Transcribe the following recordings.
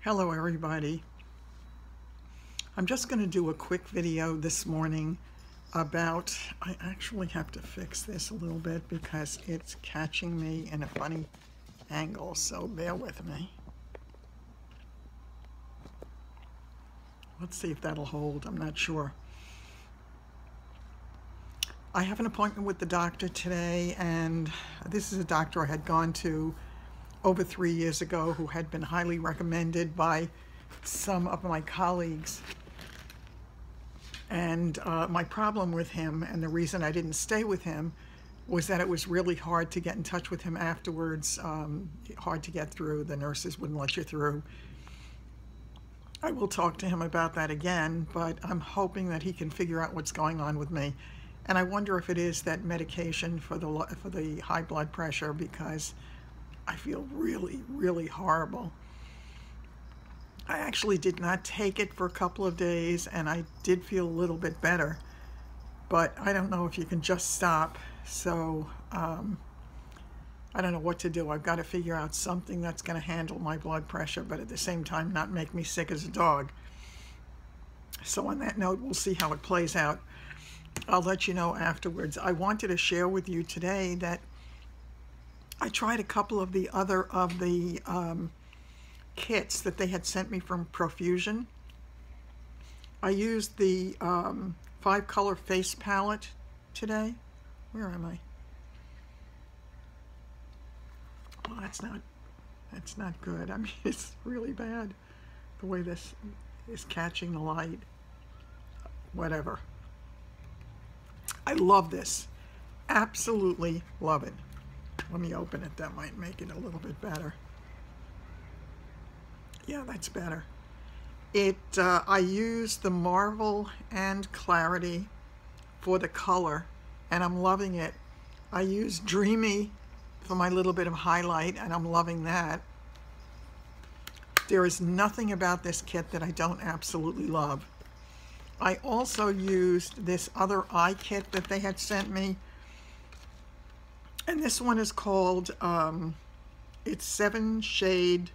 Hello everybody. I'm just going to do a quick video this morning about, I actually have to fix this a little bit because it's catching me in a funny angle, so bear with me. Let's see if that'll hold, I'm not sure. I have an appointment with the doctor today, and this is a doctor I had gone to over 3 years ago who had been highly recommended by some of my colleagues. And my problem with him, and the reason I didn't stay with him, was that it was really hard to get in touch with him afterwards, hard to get through. The nurses wouldn't let you through. I will talk to him about that again, but I'm hoping that he can figure out what's going on with me. And I wonder if it is that medication for the high blood pressure, because I feel really, really horrible. I actually did not take it for a couple of days, and I did feel a little bit better, but I don't know if you can just stop. So I don't know what to do. I've got to figure out something that's going to handle my blood pressure, but at the same time not make me sick as a dog. So on that note, we'll see how it plays out. I'll let you know afterwards. I wanted to share with you today that I tried a couple of the other kits that they had sent me from Profusion. I used the 5-color face palette today. Where am I? Well, that's not good. I mean, it's really bad the way this is catching the light. Whatever. I love this. Absolutely love it. Let me open it. That might make it a little bit better. Yeah, that's better. I used the Marvel and Clarity for the color, and I'm loving it. I used Dreamy for my little bit of highlight, and I'm loving that. There is nothing about this kit that I don't absolutely love. I also used this other eye kit that they had sent me, and this one is called, it's 7-shade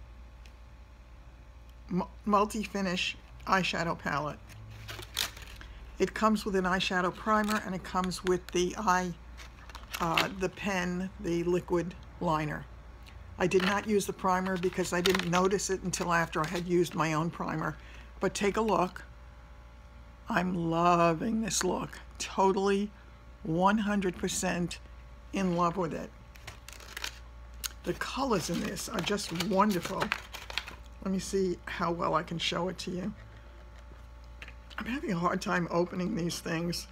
multi-finish eyeshadow palette. It comes with an eyeshadow primer, and it comes with the pen, the liquid liner. I did not use the primer because I didn't notice it until after I had used my own primer. But take a look. I'm loving this look. Totally 100% in love with it. The colors in this are just wonderful. Let me see how well I can show it to you. I'm having a hard time opening these things.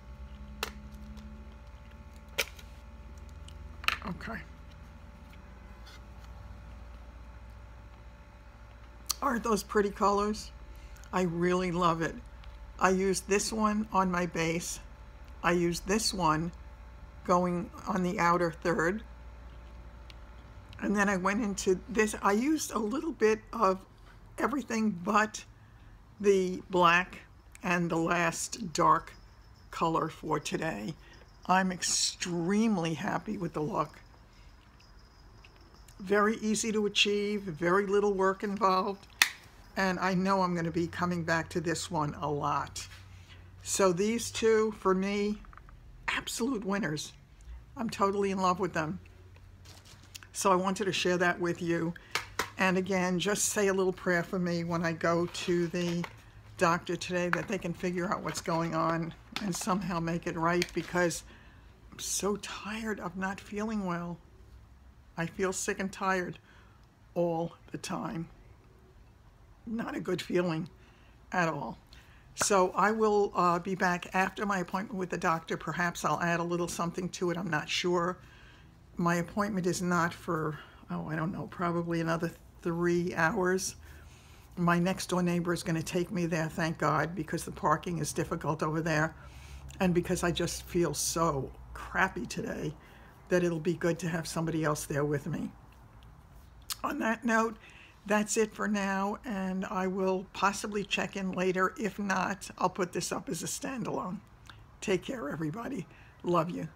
Okay. Aren't those pretty colors? I really love it. I used this one on my base. I used this one going on the outer third. And then I went into this. I used a little bit of everything but the black and the last dark color for today. I'm extremely happy with the look. Very easy to achieve, very little work involved, and I know I'm going to be coming back to this one a lot. So these two, for me, absolute winners. I'm totally in love with them. So I wanted to share that with you. And again, just say a little prayer for me when I go to the doctor today, that they can figure out what's going on and somehow make it right, because I'm so tired of not feeling well. I feel sick and tired all the time. Not a good feeling at all. So I will be back after my appointment with the doctor. Perhaps I'll add a little something to it. I'm not sure. My appointment is not for, oh, I don't know, probably another 3 hours. My next door neighbor is going to take me there, thank God, because the parking is difficult over there, and because I just feel so crappy today that it'll be good to have somebody else there with me. On that note, that's it for now, and I will possibly check in later. If not, I'll put this up as a standalone. Take care, everybody. Love you.